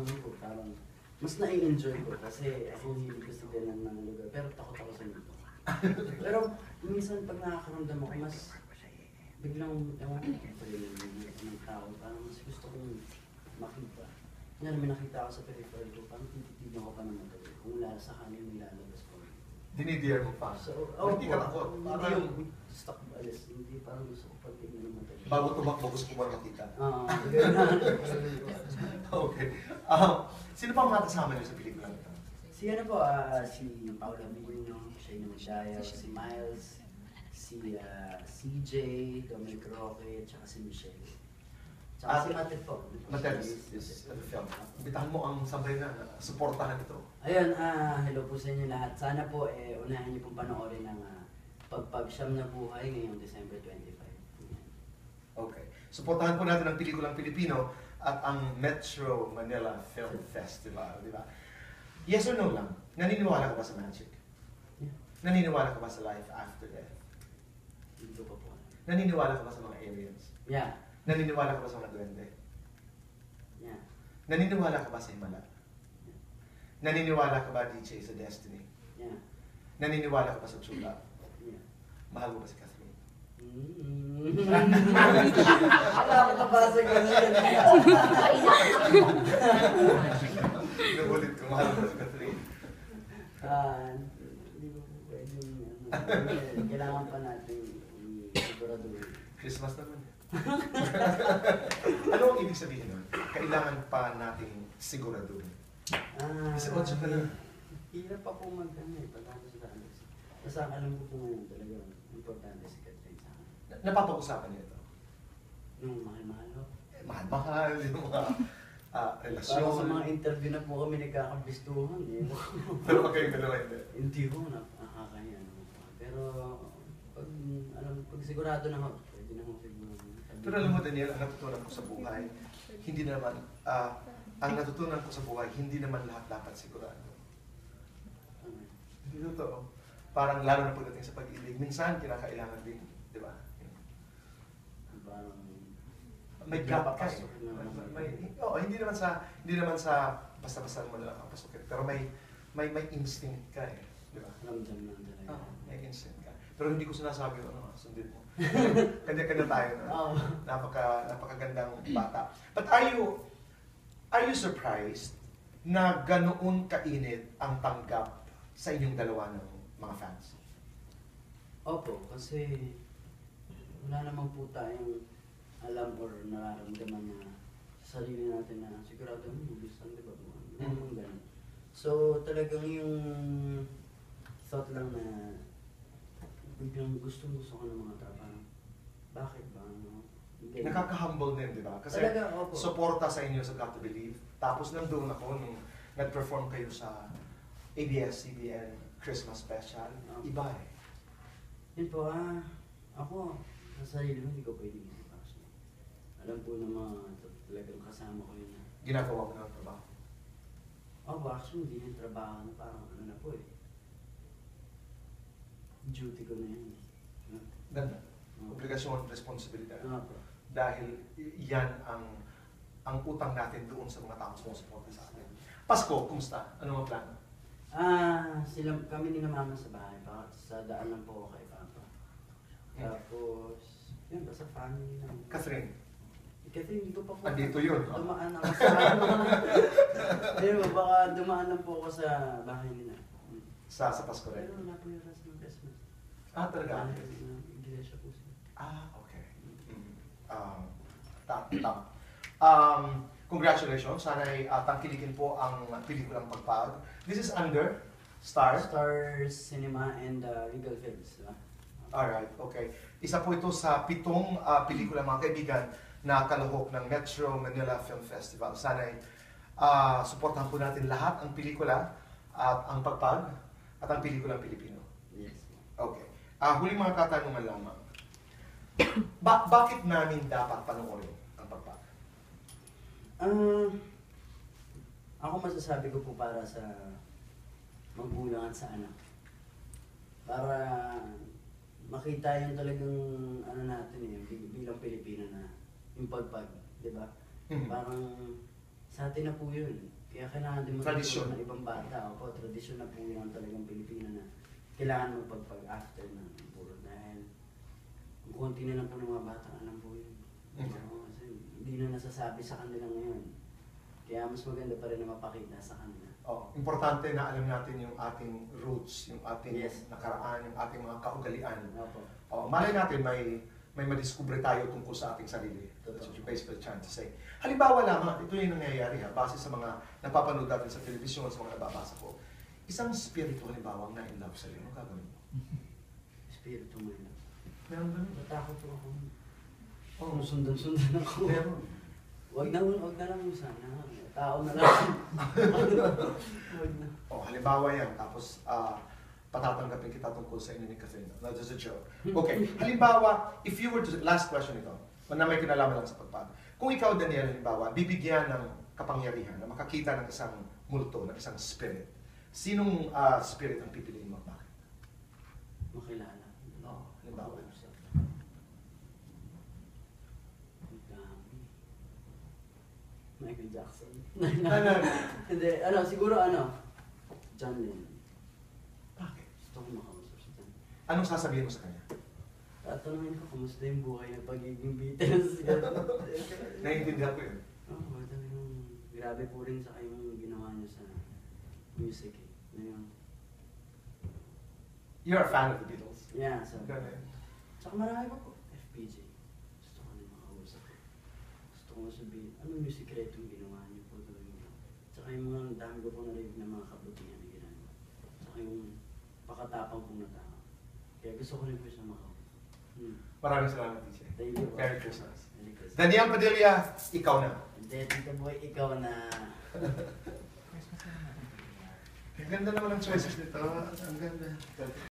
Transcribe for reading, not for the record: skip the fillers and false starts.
naman po, parang mas na-enjoy ko kasi ako hindi ko sa ganun ng lugar, pero takot ako sa nito. Pero minsan pag nakakaramdam ako, mas biglang, ewan ko, ng tao, parang mas gusto kong makita. Kaya may nakita ako sa peripheral ko, parang tititignan ko pa naman ito. Kung wala sa kanin, nilalabas ko. Dinidare mo pa? So, hindi ka takot? Hindi yung stuck alis, hindi parang gusto ko pag tignan naman ito. Bago tumakbo, gusto ko ba makita? Okay. Sino pa ang mga kasama niyo sa pelikula nito? Si ano po, si Paula Miguino, siya yung nagdayaw, si Miles, si CJ, Dominic Roque, tsaka si Michelle. Tsaka si Matet po. Matet is the film. Imbitahan mo ang sabay na supportahan ito. Ayun, hello po sa inyo lahat. Sana po, unahan niyo pong panoorin ng Pagpagsyam na Buhay ngayong December 25. Okay. Supportahan po natin ang pelikulang Pilipino at ang Metro Manila Film Festival, di ba? Yes or no lang, naniniwala ka ba sa magic? Yeah. Naniniwala ka ba sa life after death? Hindi ko pa po. Naniniwala ka ba sa mga aliens? Yeah. Naniniwala ka ba sa mga duwende? Yeah. Naniniwala ka ba sa Himala? Yeah. Naniniwala ka ba, DJ, sa Destiny? Yeah. Naniniwala ka ba sa Chula? Yeah. Mahal mo ba si Catherine? Wala ko nabasa ko Nabulit ko, mahal mo ba si Catherine? Hindi ko po pwedeng, kailangan pa natin i-siguraduhin. Christmas naman. Ano ang ibig sabihin nun? Kailangan pa nating siguraduhin. Kasi 8 ka na. Hirap pa po pagkatapos sa akin. Basta alam ko po ngayon talaga, importante si Catherine sa akin. Napapag-usapan niyo ito? Yung mahal-mahal ho. Mahal-mahal, yung mga relasyon. Parang sa mga interview na po kami nagkakabistuhan. Pero pag kayong dalawa hindi. Hindi ho, nakakaya. Pero pag sigurado na ho, pwede na ho siguro. Pero alam mo, Daniel, ang natutunan ko sa buhay, hindi naman, ang natutunan ko sa buhay, hindi naman lahat dapat sigurado. Hindi totoo. Parang lalo na pagdating sa pag-ibig, minsan kinakailangan din, di ba? Parang may gap ka eh. Hindi naman sa basta-basta mo na lang papasukin. Pero may instinct ka eh. Di ba? Ramdam lang talaga. May instinct ka. Pero hindi ko sinasabi sundin mo. Kanya-kanya tayo na. Napakagandang bata. But are you surprised na ganoon kainit ang tanggap sa inyong dalawa ng mga fans? Opo, kasi wala naman po tayong alam or nararamdaman na sa sarili natin na sigurado gusto di ba? Ganun. So talagang yung thought lang na biglang gusto ko ng mga tao. Bakit ba? Nakaka-humble din, di ba? Kasi talaga, suporta sa inyo sa Got to Believe. Tapos nandun ako nung nag-perform kayo sa ABS-CBN Christmas Special. Iba eh. Yun po, ako sa sarili mo hindi ko pwede isip actually. Alam po ng mga talagang kasama ko yun. Ginagawa mo na ang trabaho? Actually hindi yung trabaho na parang ano na po eh. Duty ko na yun. Ganda. Obligasyon, responsibilidad. Po. Dahil yan ang utang natin doon sa mga taong sumusuporta sa atin. Pasko, kumusta? Ano ang plano? Kami ni Mama sa bahay pa. Sa daan lang po ako kay Papa. Tapos, yun, basta family lang. Catherine? Catherine, hindi ko pa po. Andito yun. Dumaan ako sa ayun, baka dumaan lang po ako sa bahay nila. Sa Pasko rin? Pero wala po yung rest ng Christmas. Talaga? Iglesia po siya. Okay. Congratulations. Sana'y tangkilikin po ang pelikulang Pagpag. This is under Stars Cinema and Regal Films. Diba? Alright, okay. Isa po ito sa 7 pelikula mga kaibigan na kalahok ng Metro Manila Film Festival. Sana'y suportahan po natin lahat ang pelikula at ang Pagpag at ang pelikulang Pilipino. Yes. Okay. Huling mga katanungan lamang. Bakit namin dapat panoorin ang Pagpag? Ako masasabi ko po para sa magulang at sa anak. Para makita yung talagang ano natin bilang Pilipino na yung Pagpag, di ba? Parang Sa atin na po yun. Kaya kailangan din Tradisyon. ng ibang bata. Opo, tradisyon na po yun ang talagang Pilipino na kailangan magpag-after ng puro dahil ang konti na lang po ng mga bata alam po yun. Okay. Oo, kasi hindi na nasasabi sa kanila ngayon. Kaya mas maganda pa rin na mapakita sa kanila. Oh, importante na alam natin yung ating roots, yung ating Yes. nakaraan, yung ating mga kaugalian. Opo. Oh, malay natin may madiskubre tayo tungkol sa ating sarili. That's Totoo. what you basically trying to say. Halimbawa lamang, ito yung nangyayari ha, base sa mga napapanood natin sa telebisyon, sa mga nababasa ko. Isang spirito, halimbawa, na in love sa'yo, ano gagawin mo? Espiritu mo yun. Meron ganun. Natakot po ako. Oh, Kung sundan-sundan ako. meron. Wag na lang sana. Tao na lang. Wag na. Oh, halimbawa yan, tapos patatanggapin kita tungkol sa inyo ni Catherine. No, just a joke. Okay, halimbawa, if you were to, last question ito, na may kinalaman lang sa pagpag. Kung ikaw, Daniel, halimbawa, bibigyan ng kapangyarihan na makakita ng isang multo, ng isang spirit, sinong spirit ang pipiliin mo? Bakit? Makilala. Oh, halimbawa. Makausap. Ang dami. Michael Jackson. Ano? Hindi, siguro John Lennon. Bakit? Gusto ko makausap si John. Anong sasabihin mo sa kanya? Tatanungin ko, kamusta yung buhay ng pagiging Beatles? Naiintindihan ko yun. Oo, talagang grabe po rin sa yung ginawa niya sa music eh. Ngayon. You're a fan of the Beatles. Yeah, so. Ganun. Tsaka marami pa po. FPJ. Gusto ko na makausap ko. Gusto ko sabihin, ano yung sikretong ginawa niyo po talaga. Tsaka yung mga dami ko po narinig na mga kabutihan na ginagawa. Tsaka yung pakatapang pong na tao. Kaya gusto ko rin po siya makausap. Maraming salamat, DJ. Thank you po. Merry Christmas. Merry Christmas. Daniel Padilla, ikaw na. Hindi, Tito Boy, ikaw na. Ang ganda naman ng choices nito. Ang ganda.